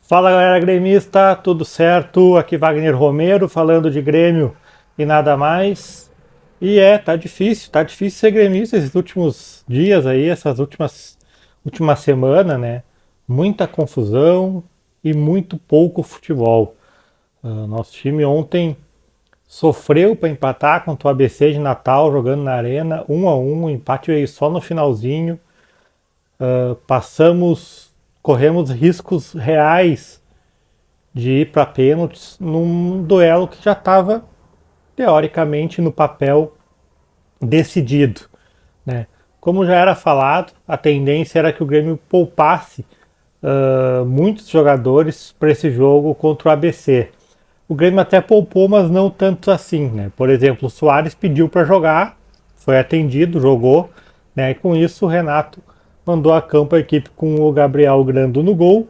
Fala galera gremista, tudo certo? Aqui Wagner Romero falando de Grêmio e nada mais. Tá difícil ser gremista esses últimos dias aí, essas última semana, né? Muita confusão e muito pouco futebol. Nosso time ontem sofreu para empatar contra o ABC de Natal, jogando na Arena, 1-1, o empate veio só no finalzinho. Corremos riscos reais de ir para pênaltis num duelo que já estava teoricamente no papel decidido, né? Como já era falado, a tendência era que o Grêmio poupasse muitos jogadores para esse jogo contra o ABC. O Grêmio até poupou, mas não tanto assim, né? Por exemplo, o Soares pediu para jogar, foi atendido, jogou, né? E com isso o Renato mandou a campo a equipe com o Gabriel Grando no gol.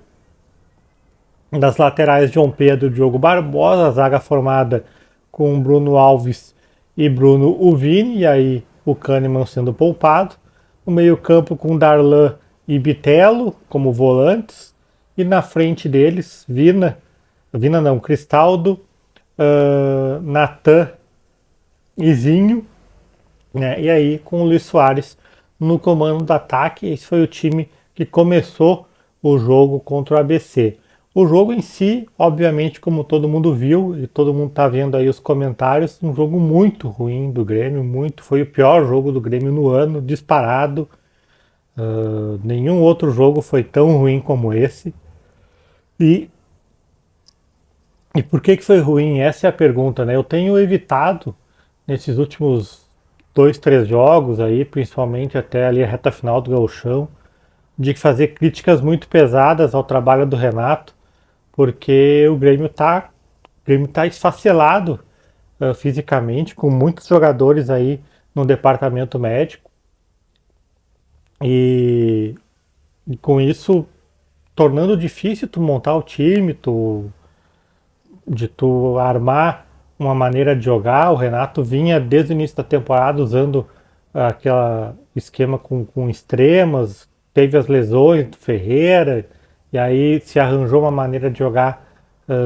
Das laterais, João Pedro e Diogo Barbosa, a zaga formada com Bruno Alves e Bruno Uvini, e aí o Kahneman sendo poupado. O meio-campo com Darlan e Bitelo como volantes, e na frente deles, Cristaldo, Natan e Zinho, né? E aí com o Luiz Soares no comando do ataque. Esse foi o time que começou o jogo contra o ABC. O jogo em si, obviamente, como todo mundo viu e todo mundo está vendo aí os comentários, um jogo muito ruim do Grêmio, foi o pior jogo do Grêmio no ano, disparado. Nenhum outro jogo foi tão ruim como esse. E, e por que foi ruim? Essa é a pergunta, né? Eu tenho evitado nesses últimos 2, 3 jogos aí, principalmente até ali a reta final do Gauchão, de fazer críticas muito pesadas ao trabalho do Renato, porque o Grêmio tá esfacelado fisicamente, com muitos jogadores aí no departamento médico, e, e com isso tornando difícil tu montar o time, de tu armar uma maneira de jogar. O Renato vinha desde o início da temporada usando aquele esquema com extremas, teve as lesões do Ferreira, e aí se arranjou uma maneira de jogar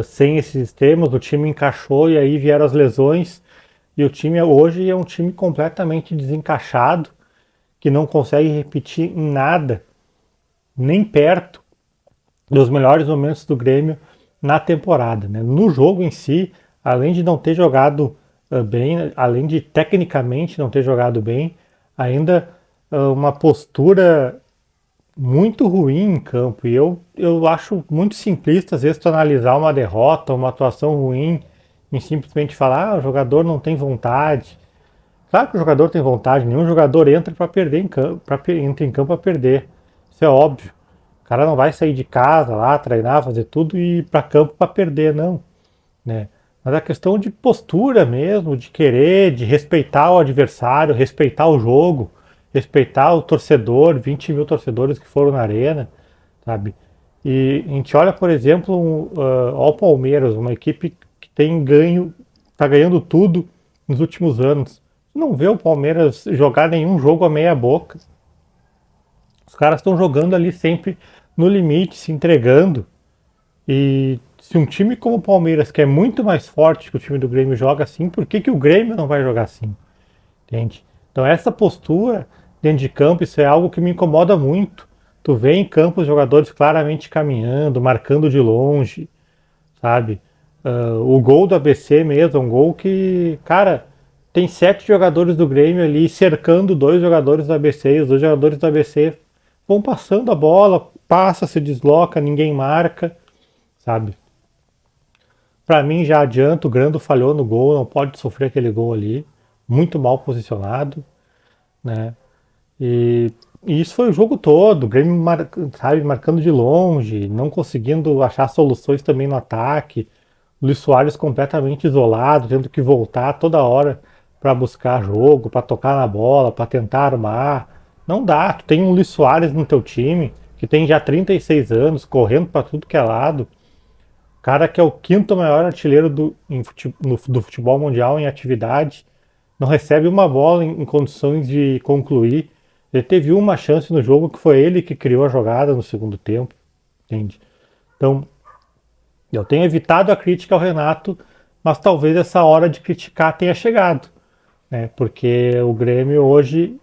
sem esses extremos, o time encaixou e aí vieram as lesões, e o time hoje é um time completamente desencaixado, que não consegue repetir em nada, nem perto dos melhores momentos do Grêmio na temporada, né? No jogo em si, além de não ter jogado bem, além de tecnicamente não ter jogado bem, ainda uma postura muito ruim em campo. E eu acho muito simplista, às vezes, tu analisar uma derrota, uma atuação ruim, em simplesmente falar, o jogador não tem vontade. Claro que o jogador tem vontade, nenhum jogador entra para perder em campo, entra em campo para perder. Isso é óbvio. O cara não vai sair de casa lá, treinar, fazer tudo e ir para campo para perder, não, né? Mas a questão de postura mesmo, de querer, de respeitar o adversário, respeitar o jogo, respeitar o torcedor, 20 mil torcedores que foram na arena, sabe? E a gente olha, por exemplo, ao Palmeiras, uma equipe que tá ganhando tudo nos últimos anos. Não vê o Palmeiras jogar nenhum jogo a meia boca. Os caras estão jogando ali sempre no limite, se entregando. E se um time como o Palmeiras, que é muito mais forte que o time do Grêmio, joga assim, por que o Grêmio não vai jogar assim? Entende? Então essa postura dentro de campo, isso é algo que me incomoda muito. Tu vê em campo os jogadores claramente caminhando, marcando de longe, sabe? O gol do ABC mesmo, é um gol que, cara, tem 7 jogadores do Grêmio ali cercando 2 jogadores do ABC, e os 2 jogadores do ABC vão passando a bola, passa, se desloca, ninguém marca, sabe? Para mim já adianta, o Grando falhou no gol, não pode sofrer aquele gol ali, muito mal posicionado, né? E, e isso foi o jogo todo, o Grêmio sabe, marcando de longe, não conseguindo achar soluções também no ataque, o Luiz Soares completamente isolado, tendo que voltar toda hora para buscar jogo, para tocar na bola, para tentar armar. Não dá, tu tem um Luiz Soares no teu time, que tem já 36 anos, correndo para tudo que é lado, cara que é o quinto maior artilheiro do futebol mundial em atividade, não recebe uma bola em condições de concluir. Ele teve uma chance no jogo que foi ele que criou a jogada no segundo tempo, entende? Então, Eu tenho evitado a crítica ao Renato, mas talvez essa hora de criticar tenha chegado, né? Porque o Grêmio hoje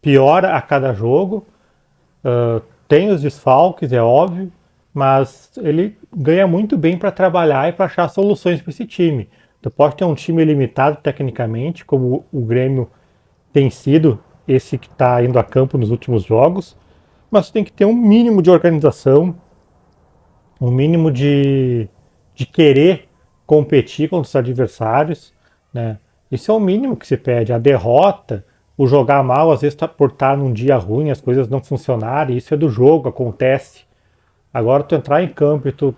piora a cada jogo, tem os desfalques, é óbvio, mas ele ganha muito bem para trabalhar e para achar soluções para esse time. Tu pode ter um time limitado tecnicamente, como o Grêmio tem sido, esse que está indo a campo nos últimos jogos, mas tem que ter um mínimo de organização, um mínimo de querer competir contra os adversários, né? Isso é o mínimo que se pede. A derrota, o jogar mal, às vezes tá por estar num dia ruim, as coisas não funcionarem, isso é do jogo, acontece. Agora tu entrar em campo e tu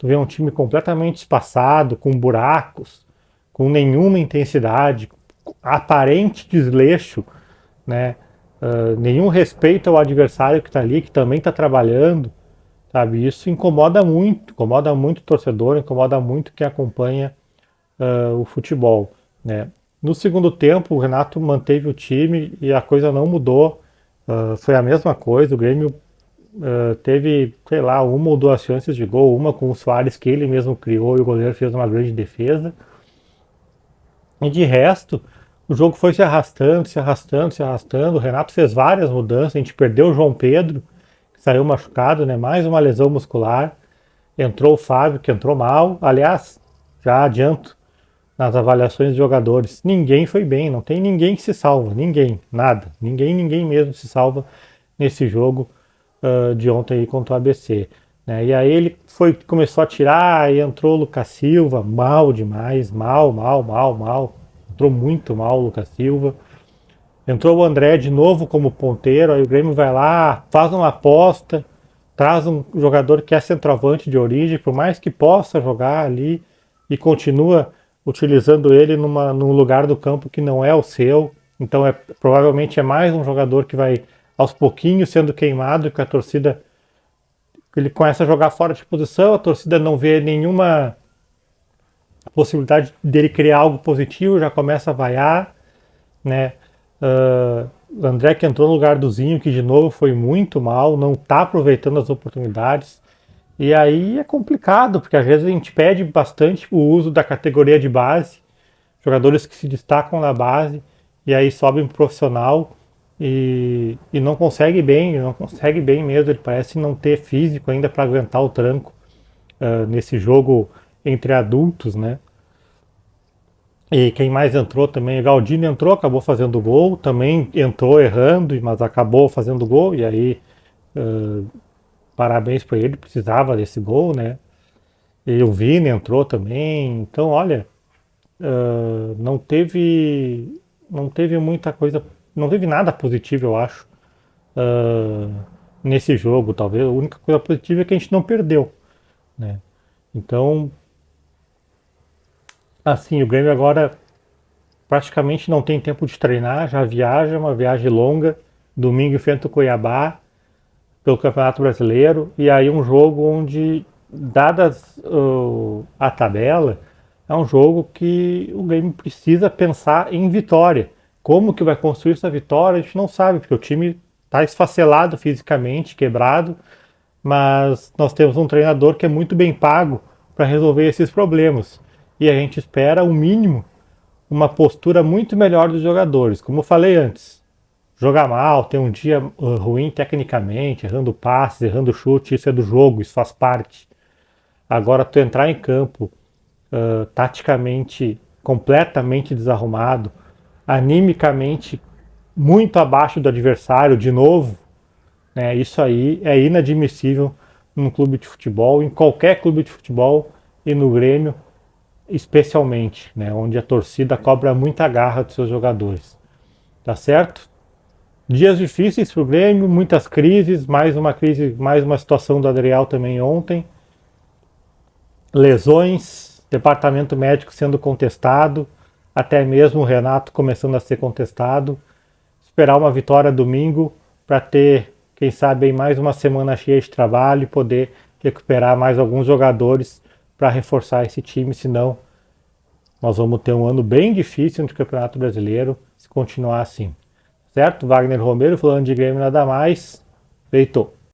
vê um time completamente espaçado, com buracos, com nenhuma intensidade, aparente desleixo, né? Nenhum respeito ao adversário que está ali, que também está trabalhando, sabe? Isso incomoda muito o torcedor, incomoda muito quem acompanha o futebol, né? No segundo tempo, o Renato manteve o time e a coisa não mudou. Foi a mesma coisa, o Grêmio teve, sei lá, uma ou duas chances de gol, uma com o Soares que ele mesmo criou e o goleiro fez uma grande defesa. E de resto, o jogo foi se arrastando, se arrastando, se arrastando. O Renato fez várias mudanças, a gente perdeu o João Pedro, que saiu machucado, né? Mais uma lesão muscular. Entrou o Fábio, que entrou mal. Aliás, já adianto, nas avaliações de jogadores, ninguém foi bem, não tem ninguém que se salva, ninguém, nada. Ninguém mesmo se salva nesse jogo de ontem aí contra o ABC. Né? E aí ele começou a tirar e entrou o Lucas Silva, mal demais, mal. Entrou muito mal o Lucas Silva. Entrou o André de novo como ponteiro, aí o Grêmio vai lá, faz uma aposta, traz um jogador que é centroavante de origem, por mais que possa jogar ali, e continua utilizando ele num lugar do campo que não é o seu. Então provavelmente é mais um jogador que vai aos pouquinhos sendo queimado, que a torcida, ele começa a jogar fora de posição, a torcida não vê nenhuma possibilidade dele criar algo positivo, já começa a vaiar, né? O André que entrou no lugar do Zinho, que de novo foi muito mal, não está aproveitando as oportunidades. E aí é complicado, porque às vezes a gente pede bastante o uso da categoria de base, jogadores que se destacam na base, e aí sobem pro profissional e não consegue bem mesmo, ele parece não ter físico ainda para aguentar o tranco nesse jogo entre adultos, né? E quem mais entrou também, o Galdino entrou, acabou fazendo gol, também entrou errando, mas acabou fazendo gol, e aí parabéns para ele, precisava desse gol, né? E o Vini entrou também, então olha, não teve muita coisa, não teve nada positivo, eu acho, nesse jogo. Talvez a única coisa positiva é que a gente não perdeu, né? Então, assim, o Grêmio agora praticamente não tem tempo de treinar, já viaja, uma viagem longa, domingo enfrenta o Cuiabá pelo Campeonato Brasileiro, e aí um jogo onde, dadas a tabela, é um jogo que o Grêmio precisa pensar em vitória. Como que vai construir essa vitória, a gente não sabe, porque o time está esfacelado fisicamente, quebrado, mas nós temos um treinador que é muito bem pago para resolver esses problemas. E a gente espera o mínimo, uma postura muito melhor dos jogadores. Como eu falei antes, jogar mal, ter um dia ruim tecnicamente, errando passes, errando chute, isso é do jogo, isso faz parte. Agora tu entrar em campo taticamente completamente desarrumado, animicamente muito abaixo do adversário de novo, né? Isso aí é inadmissível num clube de futebol, em qualquer clube de futebol e no Grêmio especialmente, né? Onde a torcida cobra muita garra dos seus jogadores. Tá certo? Dias difíceis para o Grêmio, muitas crises, mais uma situação do Adriel também ontem, lesões, departamento médico sendo contestado, até mesmo o Renato começando a ser contestado. Esperar uma vitória domingo para ter, quem sabe, mais uma semana cheia de trabalho e poder recuperar mais alguns jogadores para reforçar esse time, senão nós vamos ter um ano bem difícil no Campeonato Brasileiro se continuar assim. Certo? Wagner Romero falando de Grêmio nada mais. Feito.